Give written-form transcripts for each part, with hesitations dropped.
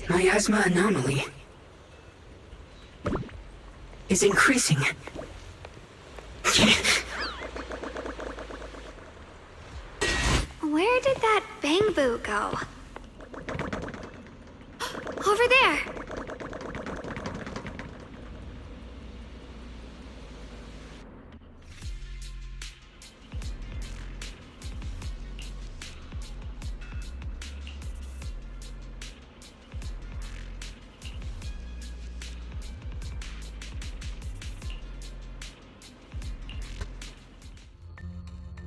Miasma anomaly is increasing. Where did that bamboo go? Over there!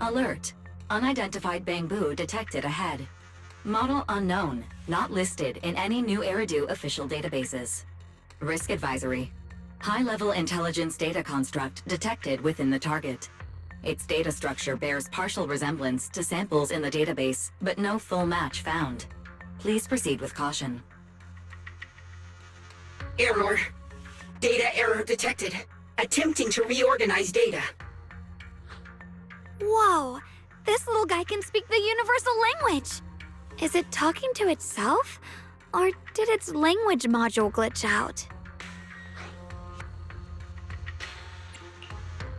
Alert. Unidentified bamboo detected ahead. Model unknown, not listed in any new Eridu official databases. Risk advisory. High-level intelligence data construct detected within the target. Its data structure bears partial resemblance to samples in the database, but no full match found. Please proceed with caution. Error. Data error detected. Attempting to reorganize data. Whoa! This little guy can speak the universal language! Is it talking to itself? Or did its language module glitch out?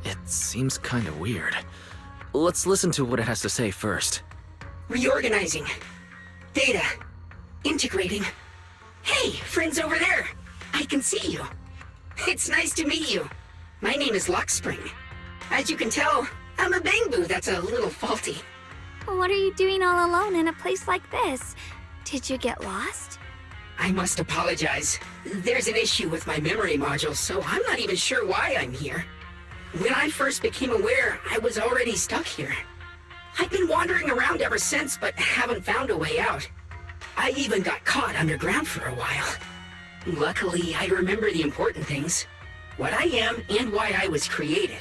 It seems kinda weird. Let's listen to what it has to say first. Reorganizing. Data. Integrating. Hey, friends over there! I can see you. It's nice to meet you. My name is Luckspring. As you can tell, I'm a bamboo that's a little faulty. What are you doing all alone in a place like this? Did you get lost? I must apologize. There's an issue with my memory module, so I'm not even sure why I'm here. When I first became aware, I was already stuck here. I've been wandering around ever since, but haven't found a way out. I even got caught underground for a while. Luckily, I remember the important things. What I am and why I was created.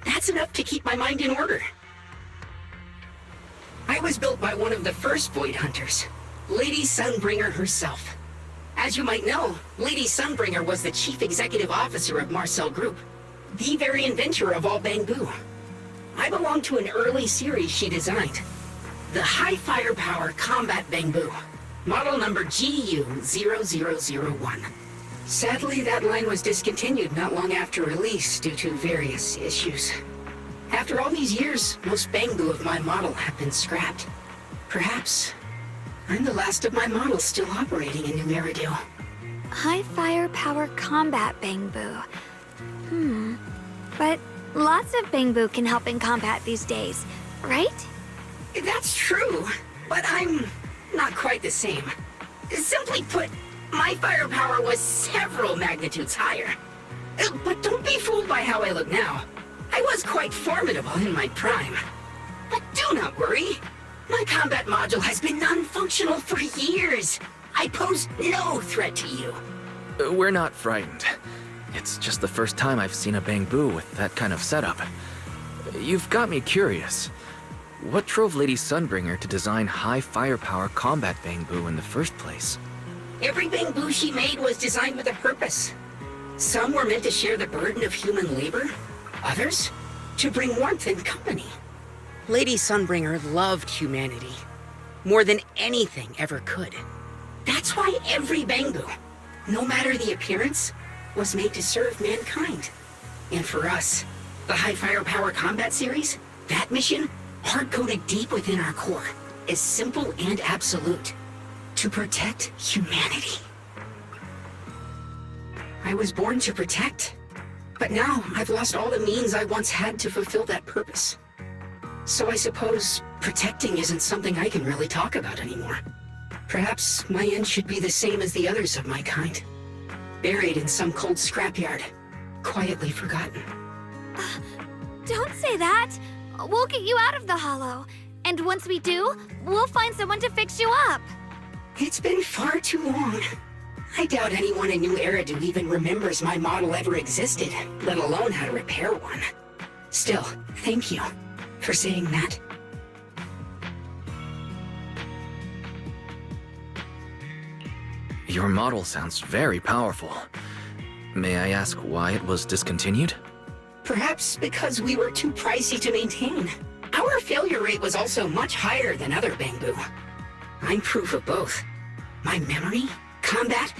That's enough to keep my mind in order. I was built by one of the first Void Hunters, Lady Sunbringer herself. As you might know, Lady Sunbringer was the chief executive officer of Marcel Group, the very inventor of all bamboo. I belong to an early series she designed, the High Firepower Combat Bamboo, model number GU0001. Sadly, that line was discontinued not long after release due to various issues. After all these years, most bamboo of my model have been scrapped. Perhaps I'm the last of my models still operating in New Eridu. High firepower combat bamboo. But lots of bamboo can help in combat these days, right? That's true, but I'm not quite the same. Simply put, my firepower was several magnitudes higher. But don't be fooled by how I look now. I was quite formidable in my prime. But do not worry. My combat module has been non-functional for years. I pose no threat to you. We're not frightened. It's just the first time I've seen a bamboo with that kind of setup. You've got me curious. What drove Lady Sunbringer to design high firepower combat bamboo in the first place? Every bamboo she made was designed with a purpose. Some were meant to share the burden of human labor. Others, to bring warmth and company. Lady Sunbringer loved humanity more than anything ever could. That's why every bamboo, no matter the appearance, was made to serve mankind. And for us, the High Firepower Combat Series, that mission, hard-coded deep within our core, is simple and absolute. To protect humanity. I was born to protect. But now, I've lost all the means I once had to fulfill that purpose. So I suppose protecting isn't something I can really talk about anymore. Perhaps my end should be the same as the others of my kind. Buried in some cold scrapyard, quietly forgotten. Don't say that! We'll get you out of the hollow. And once we do, we'll find someone to fix you up. It's been far too long. I doubt anyone in New Eridu even remembers my model ever existed, let alone how to repair one. Still, thank you for saying that. Your model sounds very powerful. May I ask why it was discontinued? Perhaps because we were too pricey to maintain. Our failure rate was also much higher than other bamboo. I'm proof of both. My memory, combat,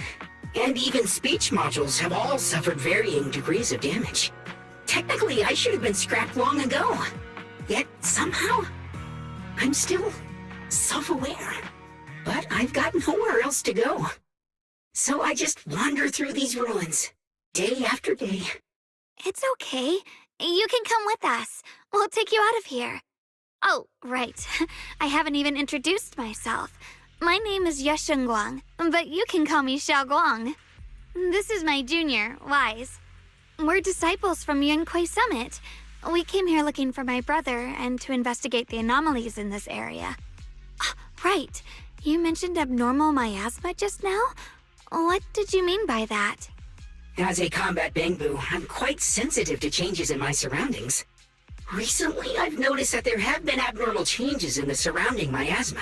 and even speech modules have all suffered varying degrees of damage. Technically, I should have been scrapped long ago. Yet, somehow, I'm still self-aware. But I've got nowhere else to go. So I just wander through these ruins, day after day. It's okay. You can come with us. We'll take you out of here. Oh, right. I haven't even introduced myself. My name is Guang, but you can call me Guang. This is my junior, Wise. We're disciples from Yunquei Summit. We came here looking for my brother and to investigate the anomalies in this area. Right. You mentioned abnormal miasma just now? What did you mean by that? As a combat Bangbu, I'm quite sensitive to changes in my surroundings. Recently, I've noticed that there have been abnormal changes in the surrounding miasma.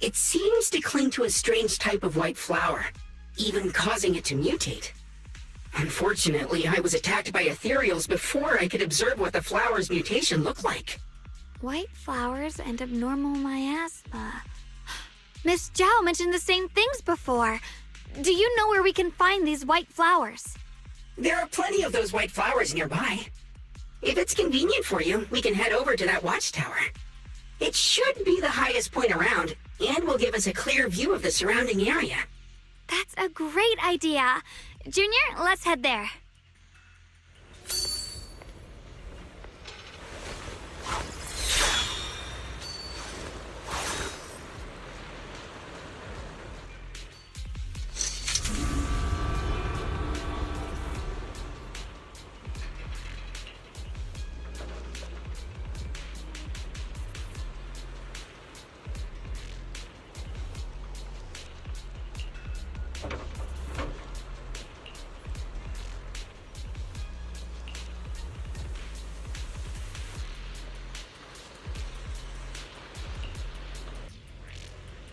It seems to cling to a strange type of white flower, even causing it to mutate. Unfortunately, I was attacked by ethereals before I could observe what the flower's mutation looked like. White flowers and abnormal miasma. Miss Zhao mentioned the same things before. Do you know where we can find these white flowers? There are plenty of those white flowers nearby. If it's convenient for you, we can head over to that watchtower. It should be the highest point around, and will give us a clear view of the surrounding area. That's a great idea. Junior, let's head there.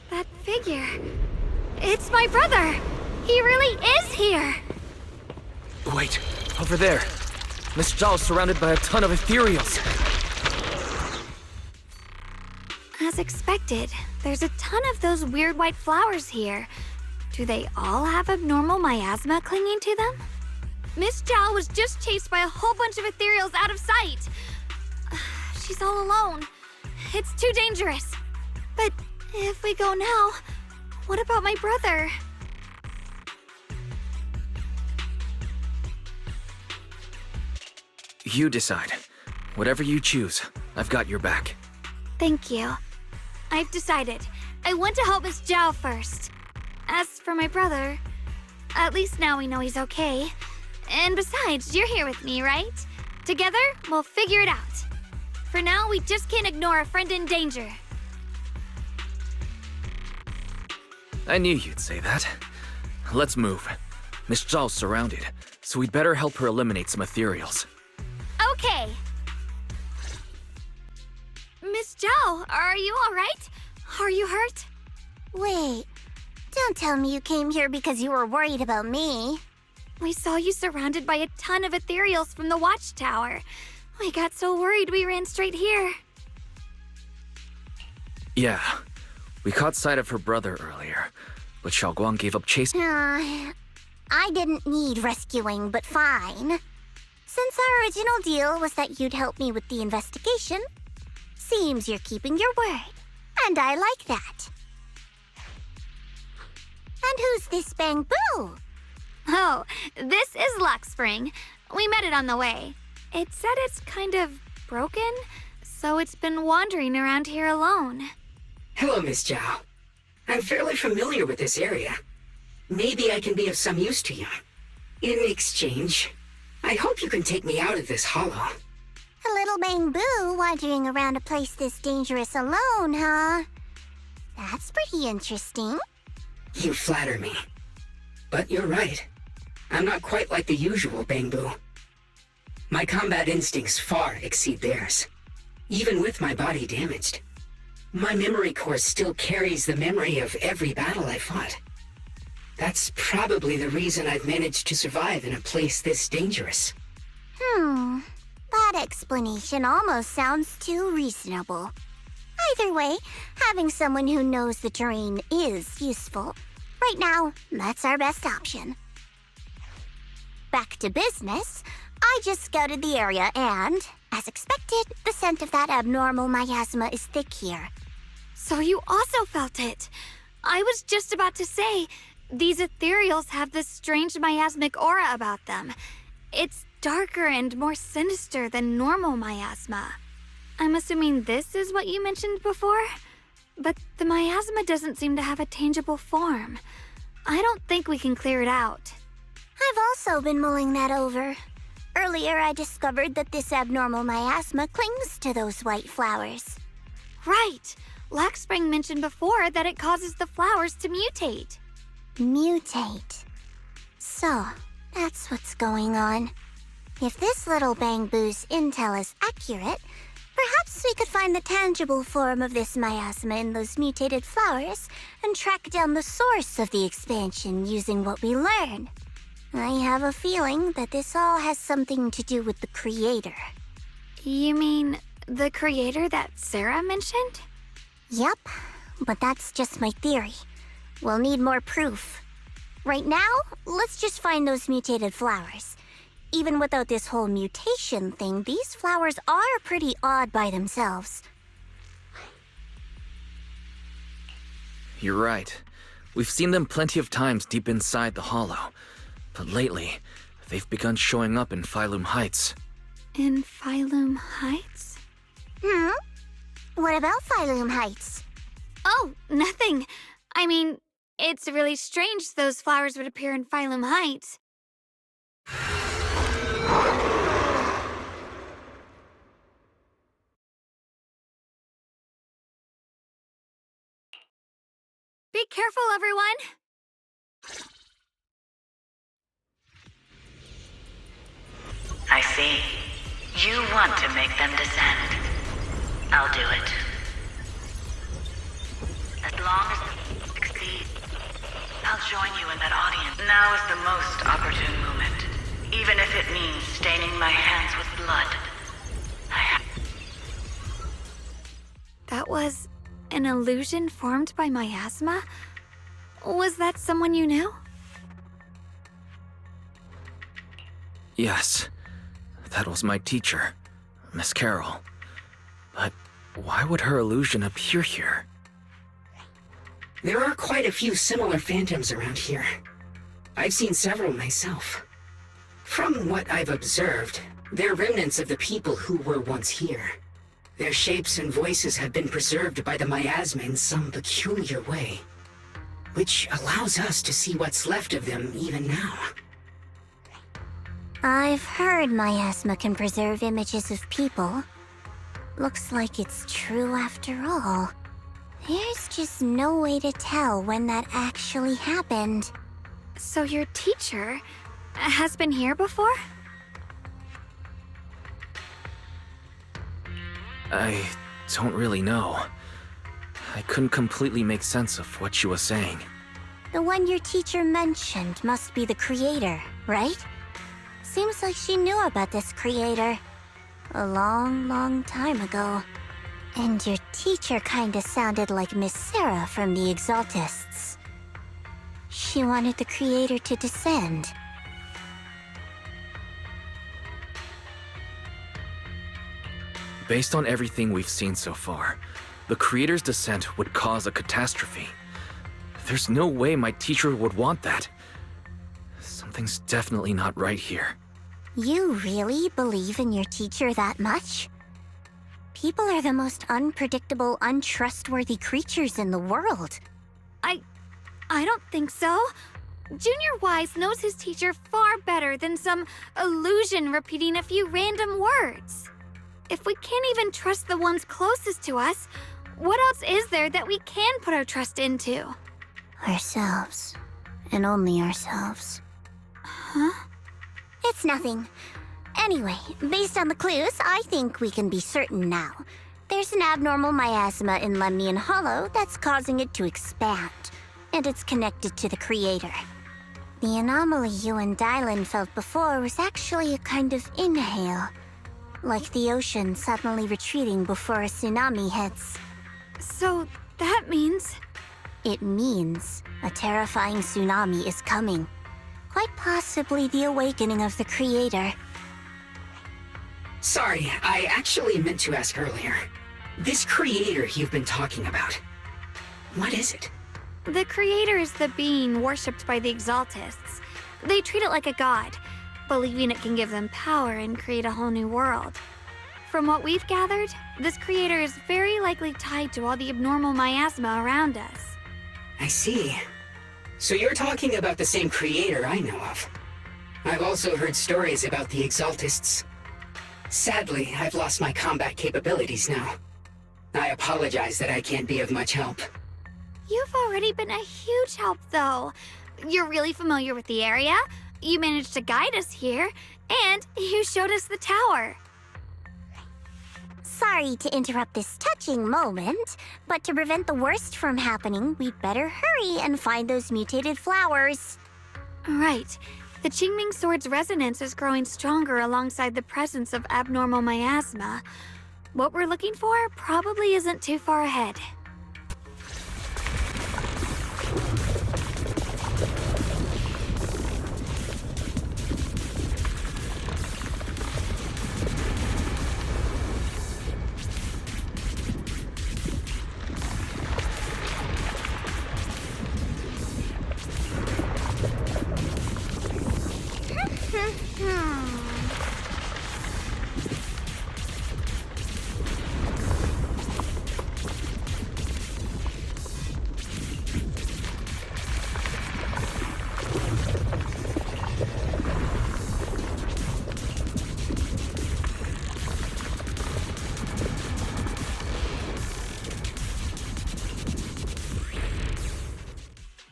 That figure. It's my brother. He really is here. Wait, over there. Miss Zhao's surrounded by a ton of ethereals. As expected, there's a ton of those weird white flowers here. Do they all have abnormal miasma clinging to them? Miss Zhao was just chased by a whole bunch of ethereals out of sight. She's all alone. It's too dangerous. But if we go now, what about my brother? You decide. Whatever you choose, I've got your back. Thank you. I've decided. I want to help Miss Zhao first. As for my brother, at least now we know he's okay. And besides, you're here with me, right? Together, we'll figure it out. For now, we just can't ignore a friend in danger. I knew you'd say that. Let's move. Miss Zhao's surrounded, so we'd better help her eliminate some ethereals. Okay. Miss Zhao, are you all right? Are you hurt? Wait, don't tell me you came here because you were worried about me. We saw you surrounded by a ton of ethereals from the watchtower. We got so worried we ran straight here. Yeah, we caught sight of her brother earlier, but Guang gave up chasing. I didn't need rescuing, but fine. Since our original deal was that you'd help me with the investigation, seems you're keeping your word, and I like that. And who's this Bangbu? Oh, this is Luckspring. We met it on the way. It said it's kind of broken, so it's been wandering around here alone. Hello, Miss Zhao. I'm fairly familiar with this area. Maybe I can be of some use to you. In exchange, I hope you can take me out of this hollow. A little Bangbu wandering around a place this dangerous alone, huh? That's pretty interesting. You flatter me. But you're right. I'm not quite like the usual Bangbu. My combat instincts far exceed theirs. Even with my body damaged, my memory core still carries the memory of every battle I fought. That's probably the reason I've managed to survive in a place this dangerous. That explanation almost sounds too reasonable. Either way, having someone who knows the terrain is useful. Right now, that's our best option. Back to business, I just scouted the area and, as expected, the scent of that abnormal miasma is thick here. So you also felt it. I was just about to say, these ethereals have this strange miasmic aura about them. It's darker and more sinister than normal miasma. I'm assuming this is what you mentioned before? But the miasma doesn't seem to have a tangible form. I don't think we can clear it out. I've also been mulling that over. Earlier, I discovered that this abnormal miasma clings to those white flowers. Right! Laxspring mentioned before that it causes the flowers to mutate. Mutate. So, that's what's going on. If this little Bangbu's intel is accurate, perhaps we could find the tangible form of this miasma in those mutated flowers and track down the source of the expansion using what we learn. I have a feeling that this all has something to do with the creator. You mean the creator that Sarah mentioned? Yep, but that's just my theory. We'll need more proof. Right now, let's just find those mutated flowers. Even without this whole mutation thing, these flowers are pretty odd by themselves. You're right. We've seen them plenty of times deep inside the hollow. But lately, they've begun showing up in Phylum Heights. In Phylum Heights? What about Phylum Heights? Oh, nothing. I mean, it's really strange those flowers would appear in Phylum Heights. Be careful, everyone! I see. You want to make them descend. I'll do it. As long as they succeed, I'll join you in that audience. Now is the most opportune moment. Even if it means staining my hands with blood. That was an illusion formed by miasma? Was that someone you knew? Yes. That was my teacher, Miss Carroll. But why would her illusion appear here? There are quite a few similar phantoms around here. I've seen several myself. From what I've observed, they're remnants of the people who were once here. Their shapes and voices have been preserved by the miasma in some peculiar way, which allows us to see what's left of them even now. I've heard miasma can preserve images of people. Looks like it's true after all. There's just no way to tell when that actually happened. So your teacher has been here before? I don't really know. I couldn't completely make sense of what she was saying. The one your teacher mentioned must be the creator, right? Seems like she knew about this creator a long, long time ago. And your teacher kinda sounded like Miss Sarah from the Exaltists. She wanted the creator to descend. Based on everything we've seen so far, the creator's descent would cause a catastrophe. There's no way my teacher would want that. Something's definitely not right here. You really believe in your teacher that much? People are the most unpredictable, untrustworthy creatures in the world. I don't think so. Junior Wise knows his teacher far better than some illusion repeating a few random words. If we can't even trust the ones closest to us, what else is there that we can put our trust into? Ourselves. And only ourselves. Huh? It's nothing. Anyway, based on the clues, I think we can be certain now. There's an abnormal miasma in Lemnian Hollow that's causing it to expand, and it's connected to the creator. The anomaly you and Dylan felt before was actually a kind of inhale, like the ocean suddenly retreating before a tsunami hits. So that means... It means a terrifying tsunami is coming. Quite possibly the awakening of the creator. Sorry, I actually meant to ask earlier. This creator you've been talking about, what is it? The creator is the being worshipped by the Exaltists. They treat it like a god, believing it can give them power and create a whole new world. From what we've gathered, this creator is very likely tied to all the abnormal miasma around us. I see. So you're talking about the same creator I know of. I've also heard stories about the Exaltists. Sadly, I've lost my combat capabilities now. I apologize that I can't be of much help. You've already been a huge help, though. You're really familiar with the area, you managed to guide us here, and you showed us the tower. Sorry to interrupt this touching moment, but to prevent the worst from happening, we'd better hurry and find those mutated flowers. Right. The Qingming Sword's resonance is growing stronger alongside the presence of abnormal miasma. What we're looking for probably isn't too far ahead.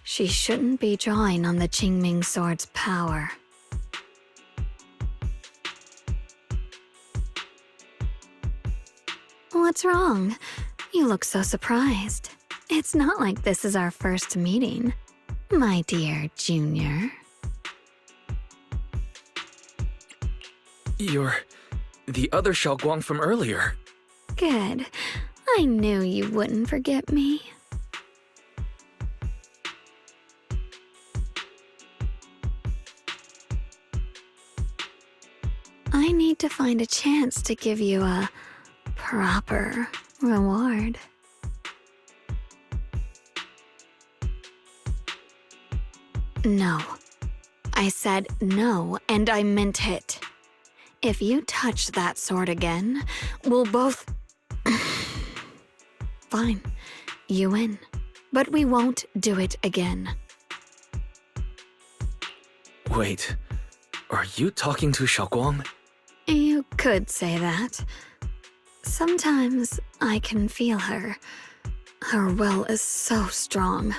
She shouldn't be drawing on the Qingming Sword's power. What's wrong? You look so surprised. It's not like this is our first meeting, my dear Junior. You're the other Xiaoguang from earlier. Good. I knew you wouldn't forget me. I need to find a chance to give you a proper reward. No. I said no, and I meant it. If you touch that sword again, we'll both... Fine. You win. But we won't do it again. Wait, are you talking to Xiaoguang? You could say that. Sometimes I can feel her. Her will is so strong.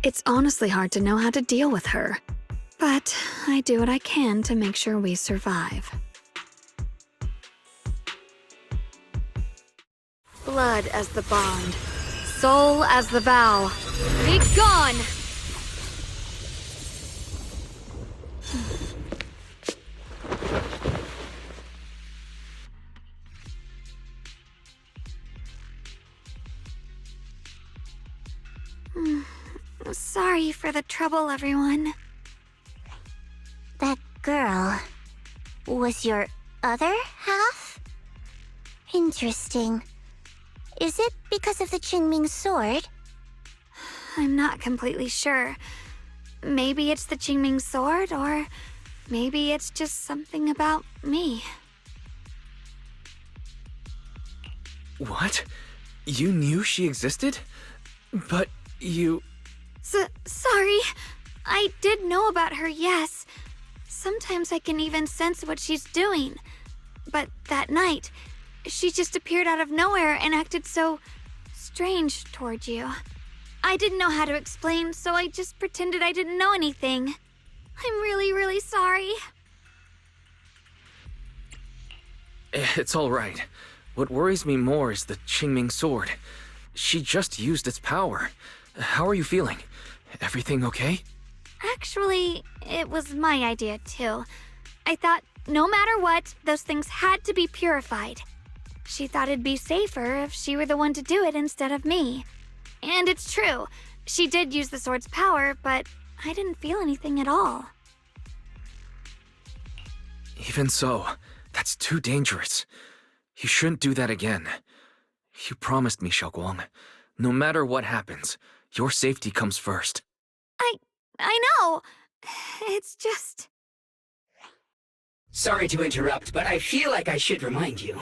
It's honestly hard to know how to deal with her. But I do what I can to make sure we survive. Blood as the bond, soul as the vow. Be gone! Sorry for the trouble, everyone. That girl was your other half? Interesting. Is it because of the Qingming Sword? I'm not completely sure. Maybe it's the Qingming Sword, or maybe it's just something about me. What? You knew she existed? But you... Sorry. I did know about her, yes. Sometimes I can even sense what she's doing. But that night, she just appeared out of nowhere and acted so strange toward you. I didn't know how to explain, so I just pretended I didn't know anything. I'm really, really sorry. It's all right. What worries me more is the Qingming Sword. She just used its power. How are you feeling? Everything okay? Actually, it was my idea too. I thought no matter what, those things had to be purified. She thought it'd be safer if she were the one to do it instead of me. And it's true. She did use the sword's power, but I didn't feel anything at all. Even so, that's too dangerous. You shouldn't do that again. You promised me, Xiaoguang. No matter what happens, your safety comes first. I know. It's just... Sorry to interrupt, but I feel like I should remind you.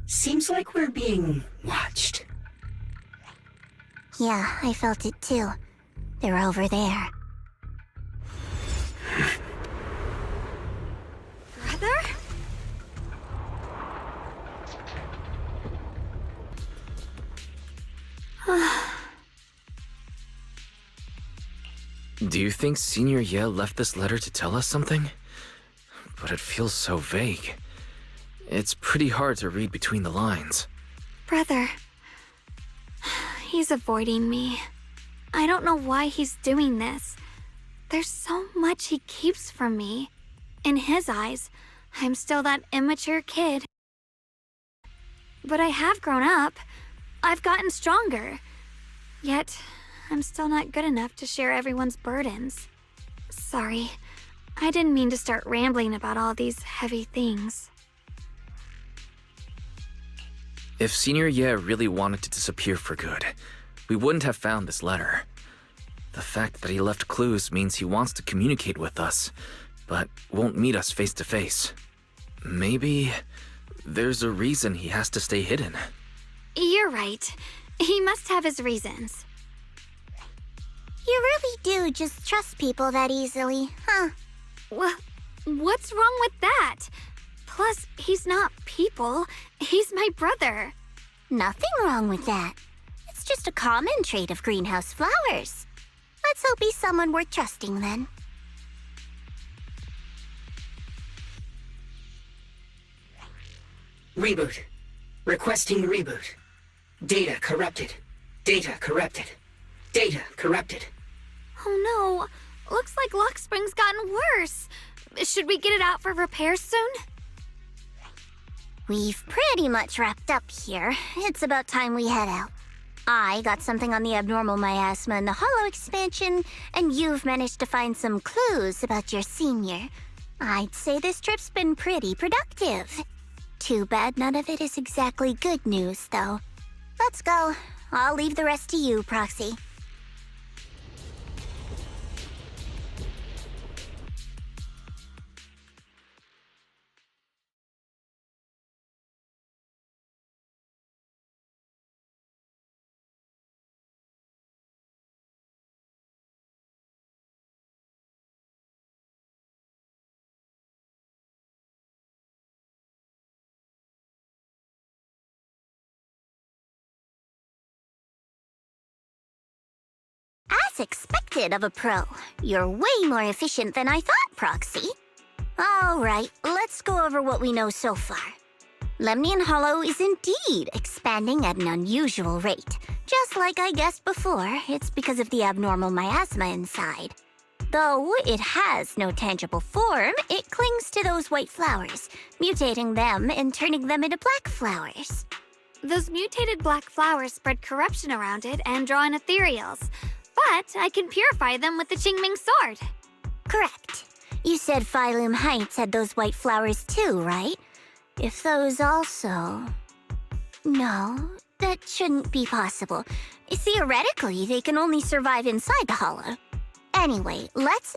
Seems like we're being watched. Yeah, I felt it too. They're over there. Brother? Do you think Senior Ye left this letter to tell us something? But it feels so vague. It's pretty hard to read between the lines. Brother. He's avoiding me. I don't know why he's doing this. There's so much he keeps from me. In his eyes, I'm still that immature kid. But I have grown up. I've gotten stronger. Yet, I'm still not good enough to share everyone's burdens. Sorry. I didn't mean to start rambling about all these heavy things. If Senior Ye really wanted to disappear for good, we wouldn't have found this letter. The fact that he left clues means he wants to communicate with us, but won't meet us face to face. Maybe there's a reason he has to stay hidden. You're right. He must have his reasons. You really do just trust people that easily, huh? What's wrong with that? Plus, he's not people. He's my brother. Nothing wrong with that. It's just a common trait of greenhouse flowers. Let's hope he's someone worth trusting then. Reboot. Requesting reboot. Data corrupted. Data corrupted. Data corrupted. Oh no. Looks like Lockspring's gotten worse. Should we get it out for repairs soon? We've pretty much wrapped up here. It's about time we head out. I got something on the abnormal miasma and the hollow expansion, and you've managed to find some clues about your senior. I'd say this trip's been pretty productive. Too bad none of it is exactly good news, though. Let's go. I'll leave the rest to you, Proxy. As expected of a pro, you're way more efficient than I thought, Proxy. All right, let's go over what we know so far. Lemnian Hollow is indeed expanding at an unusual rate. Just like I guessed before, it's because of the abnormal miasma inside. Though it has no tangible form, it clings to those white flowers, mutating them and turning them into black flowers. Those mutated black flowers spread corruption around it and draw in ethereals. But I can purify them with the Qingming sword. Correct. You said Phylum Heights had those white flowers too, right? If those also... No, that shouldn't be possible. Theoretically, they can only survive inside the hollow. Anyway, let's...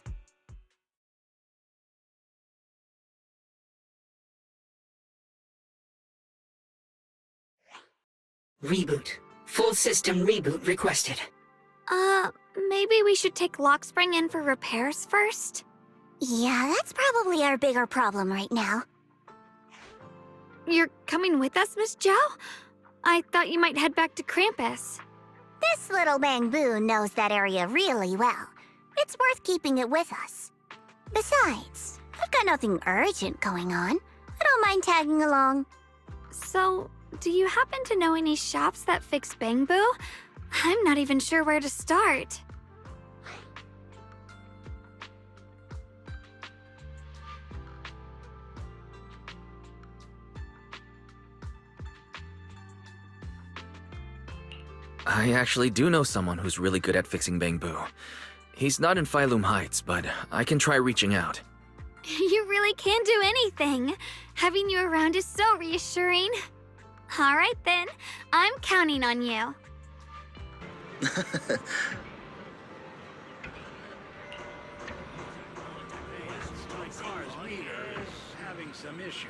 Reboot. Full system reboot requested. Maybe we should take Lockspring in for repairs first? Yeah, that's probably our bigger problem right now. You're coming with us, Miss Zhao? I thought you might head back to Krampus. This little bamboo knows that area really well. It's worth keeping it with us. Besides, I've got nothing urgent going on. I don't mind tagging along. So, do you happen to know any shops that fix Bangbu? I'm not even sure where to start. I actually do know someone who's really good at fixing bamboo. He's not in Phylum Heights, but I can try reaching out. You really can do anything. Having you around is so reassuring. All right then, I'm counting on you. Having some issues.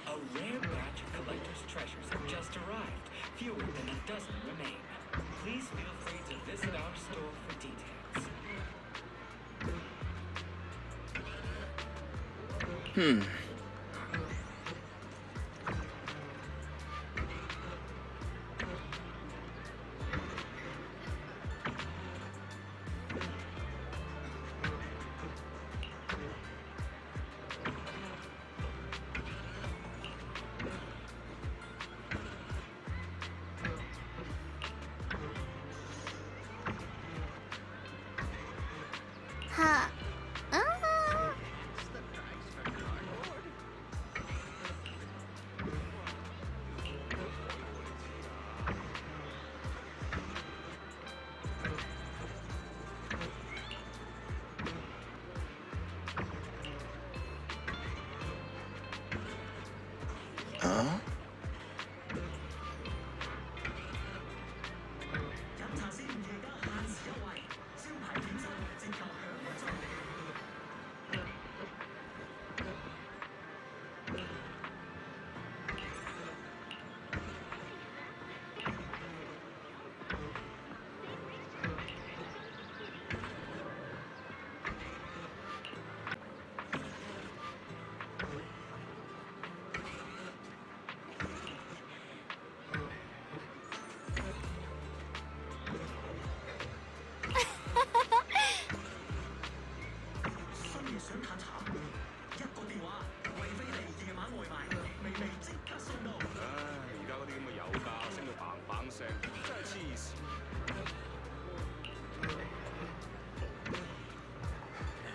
A rare batch of collector's treasures have just arrived. Fewer than a dozen remain. Please feel free to visit our store for details. Huh. Huh?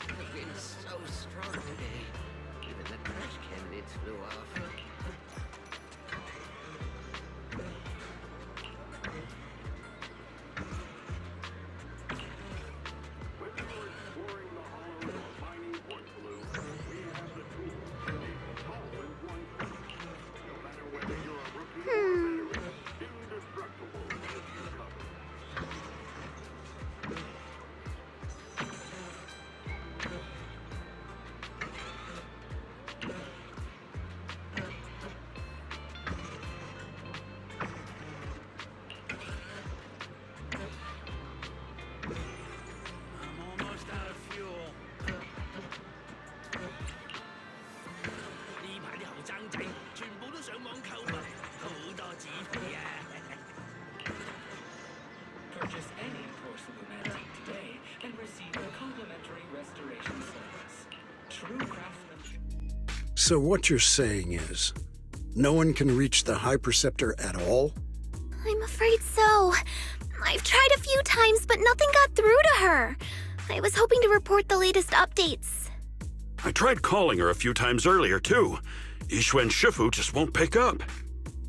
The wind's so strong today. Even the trash candidates flew off. I'm almost out of fuel. 呢排啲後生仔全部都上網購物，好多紙皮啊！ Purchase any porcelain antique today and receive a complimentary restoration service. True craftsmanship. So what you're saying is, no one can reach the High Preceptor at all? I'm afraid so. I've tried a few times, but nothing got through to her. I was hoping to report the latest updates. I tried calling her a few times earlier, too. Yixuan Shifu just won't pick up.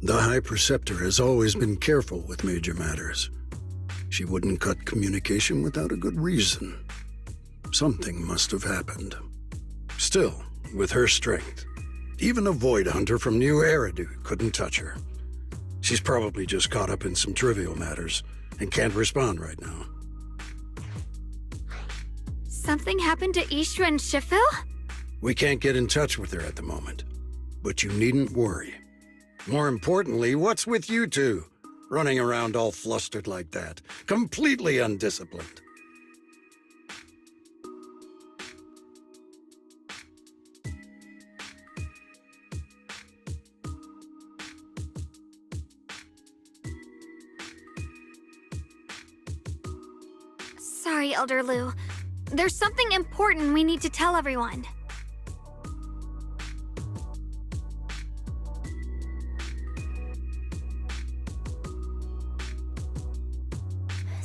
The High Preceptor has always been careful with major matters. She wouldn't cut communication without a good reason. Something must have happened. Still, with her strength, even a Void Hunter from New Eridu couldn't touch her. She's probably just caught up in some trivial matters and can't respond right now. Something happened to Ishu and Shifu? We can't get in touch with her at the moment. But you needn't worry. More importantly, what's with you two? Running around all flustered like that. Completely undisciplined. Sorry, Elder Lu. There's something important we need to tell everyone.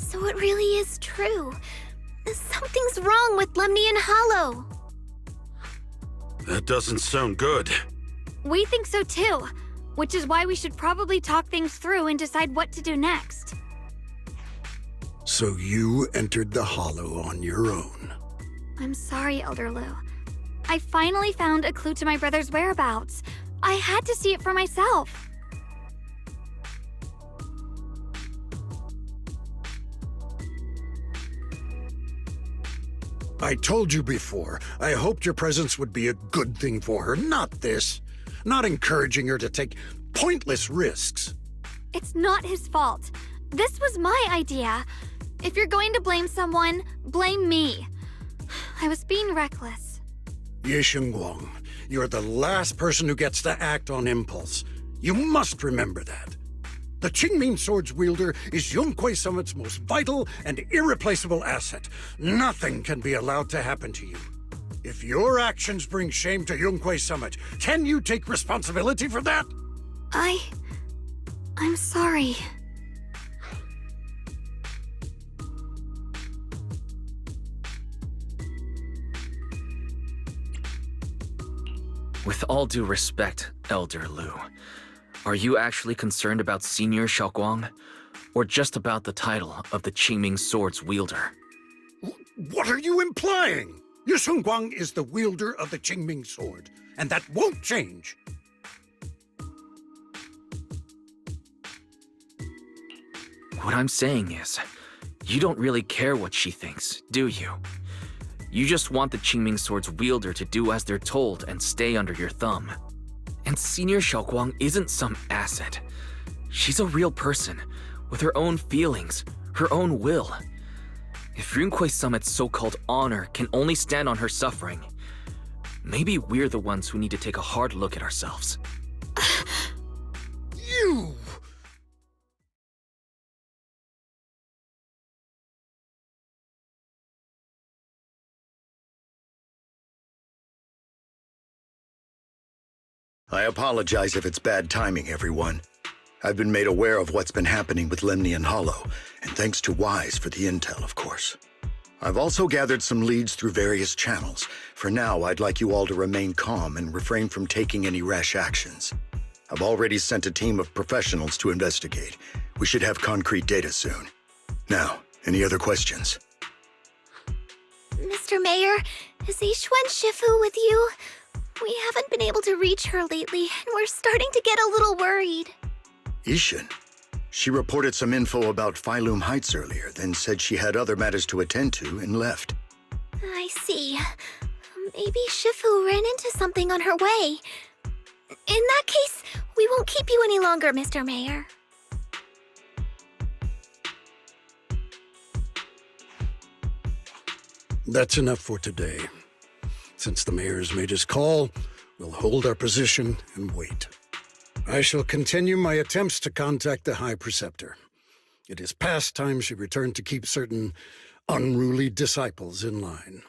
So it really is true. Something's wrong with Lemnian Hollow. That doesn't sound good. We think so too, which is why we should probably talk things through and decide what to do next. So you entered the Hollow on your own. I'm sorry, Elder Lu. I finally found a clue to my brother's whereabouts. I had to see it for myself. I told you before, I hoped your presence would be a good thing for her, not this. Not encouraging her to take pointless risks. It's not his fault. This was my idea. If you're going to blame someone, blame me. I was being reckless. Ye Shengguang, you're the last person who gets to act on impulse. You must remember that. The Qingming Sword's wielder is Yunque Summit's most vital and irreplaceable asset. Nothing can be allowed to happen to you. If your actions bring shame to Yunque Summit, can you take responsibility for that? I'm sorry. With all due respect, Elder Lu, are you actually concerned about Senior Xiaoguang? Or just about the title of the Qingming Sword's wielder? What are you implying? Ye Shengguang is the wielder of the Qingming Sword, and that won't change. What I'm saying is, you don't really care what she thinks, do you? You just want the Qingming Sword's wielder to do as they're told and stay under your thumb. And Senior Xiaoguang isn't some asset. She's a real person, with her own feelings, her own will. If Yunque Summit's so-called honor can only stand on her suffering, maybe we're the ones who need to take a hard look at ourselves. You! I apologize if it's bad timing, everyone. I've been made aware of what's been happening with Lemnian Hollow, and thanks to Wise for the intel, of course. I've also gathered some leads through various channels. For now, I'd like you all to remain calm and refrain from taking any rash actions. I've already sent a team of professionals to investigate. We should have concrete data soon. Now, any other questions? Mr. Mayor, is Yixuan Shifu with you? We haven't been able to reach her lately, and we're starting to get a little worried. Ishan? She reported some info about Phylum Heights earlier, then said she had other matters to attend to and left. I see. Maybe Shifu ran into something on her way. In that case, we won't keep you any longer, Mr. Mayor. That's enough for today. Since the mayor's made his call, we'll hold our position and wait. I shall continue my attempts to contact the High Preceptor. It is past time she returned to keep certain unruly disciples in line.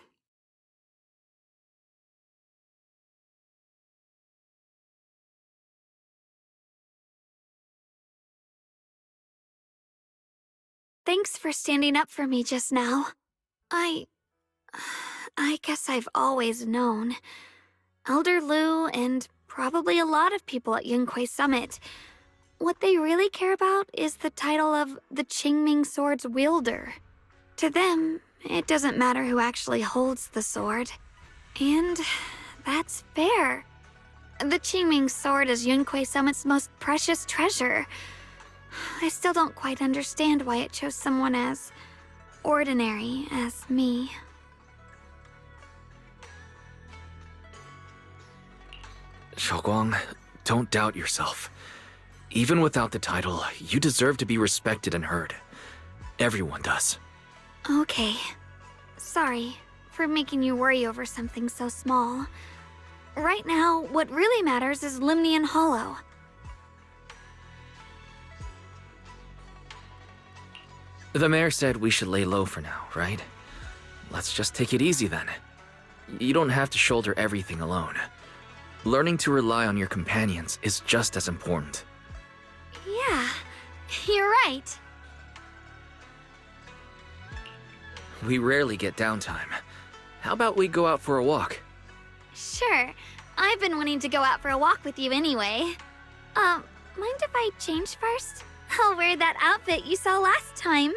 Thanks for standing up for me just now. I guess I've always known. Elder Lu and probably a lot of people at Yunque Summit, what they really care about is the title of the Qingming Sword's wielder. To them, it doesn't matter who actually holds the sword. And that's fair. The Qingming Sword is Yunque Summit's most precious treasure. I still don't quite understand why it chose someone as ordinary as me. Xiaoguang, don't doubt yourself. Even without the title, you deserve to be respected and heard. Everyone does. Okay. Sorry for making you worry over something so small. Right now, what really matters is Lemnian Hollow. The mayor said we should lay low for now, right? Let's just take it easy then. You don't have to shoulder everything alone. Learning to rely on your companions is just as important. Yeah, you're right. We rarely get downtime. How about we go out for a walk? Sure. I've been wanting to go out for a walk with you anyway. Mind if I change first? I'll wear that outfit you saw last time.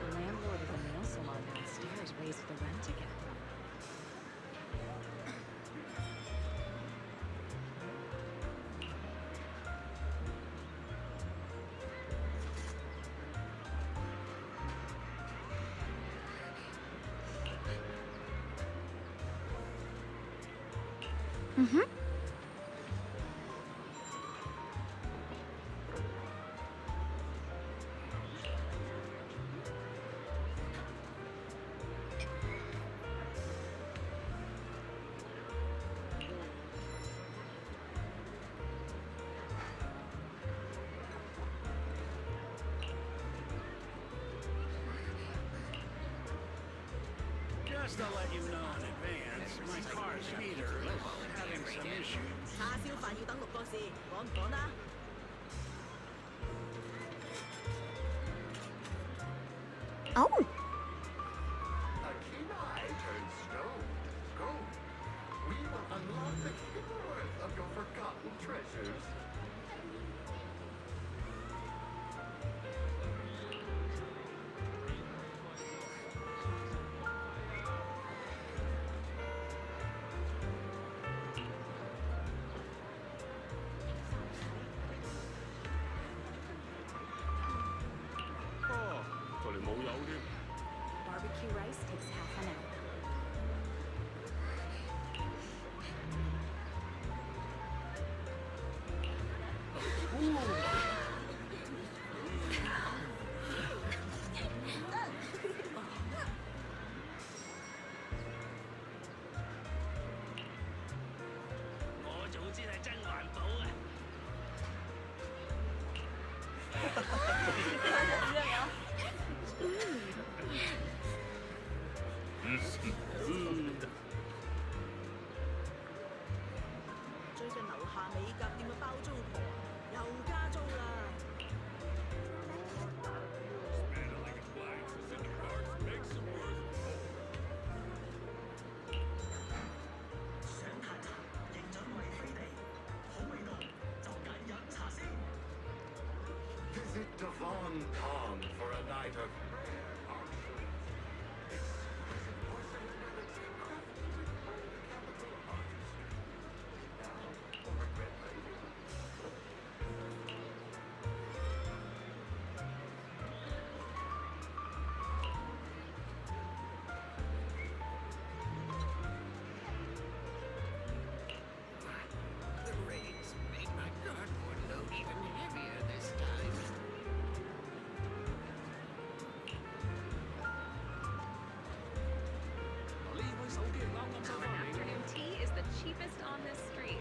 The landlord of the nail salon downstairs raised the rent again. Mm-hmm. Just to let you know in advance, my car's meter is having some issues. 叉燒飯要等6個字，趕唔趕啊？ Oh. A keen eye turns stone. Go. We will unlock the hidden worth of your forgotten treasures. Barbecue rice takes half an hour. Visit Devon Pond for a night of The rains made my cardboard load even heavier this time. Our afternoon tea is the cheapest on this street.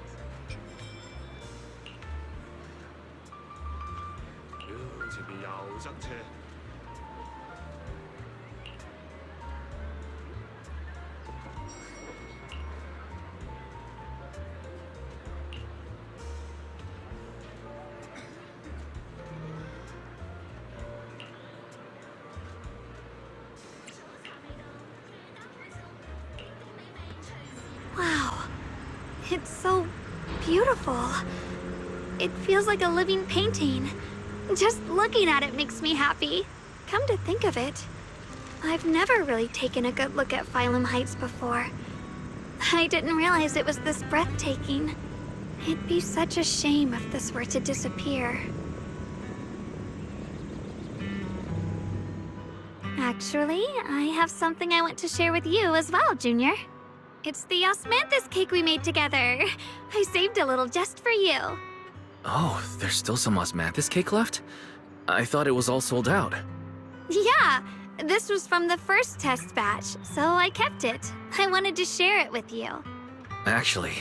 It's so beautiful. It feels like a living painting. Just looking at it makes me happy. Come to think of it, I've never really taken a good look at Phylum Heights before. I didn't realize it was this breathtaking. It'd be such a shame if this were to disappear. Actually, I have something I want to share with you as well, Junior. It's the osmanthus cake we made together. I saved a little just for you. Oh, there's still some osmanthus cake left? I thought it was all sold out. Yeah, this was from the first test batch, so I kept it. I wanted to share it with you. Actually,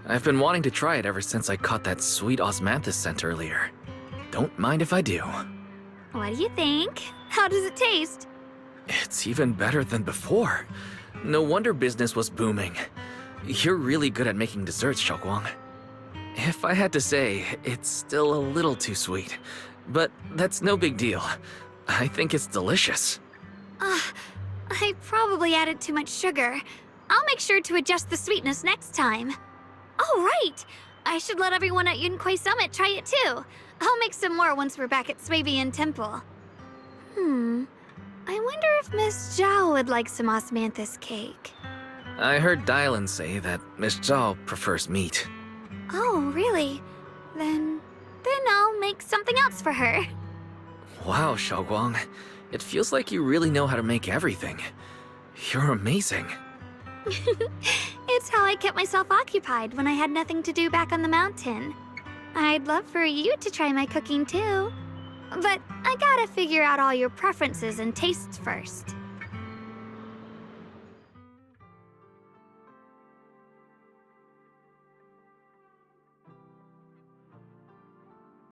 I've been wanting to try it ever since I caught that sweet osmanthus scent earlier. Don't mind if I do. What do you think? How does it taste? It's even better than before. No wonder business was booming. You're really good at making desserts, Xiaoguang. If I had to say, it's still a little too sweet. But that's no big deal. I think it's delicious. I probably added too much sugar. I'll make sure to adjust the sweetness next time. Oh, right! I should let everyone at Yunquai Summit try it too. I'll make some more once we're back at Swabian Temple. I wonder if Miss Zhao would like some osmanthus cake. I heard Dylan say that Miss Zhao prefers meat. Oh, really? Then I'll make something else for her. Wow, Xiaoguang. It feels like you really know how to make everything. You're amazing. It's how I kept myself occupied when I had nothing to do back on the mountain. I'd love for you to try my cooking too. But I gotta figure out all your preferences and tastes first.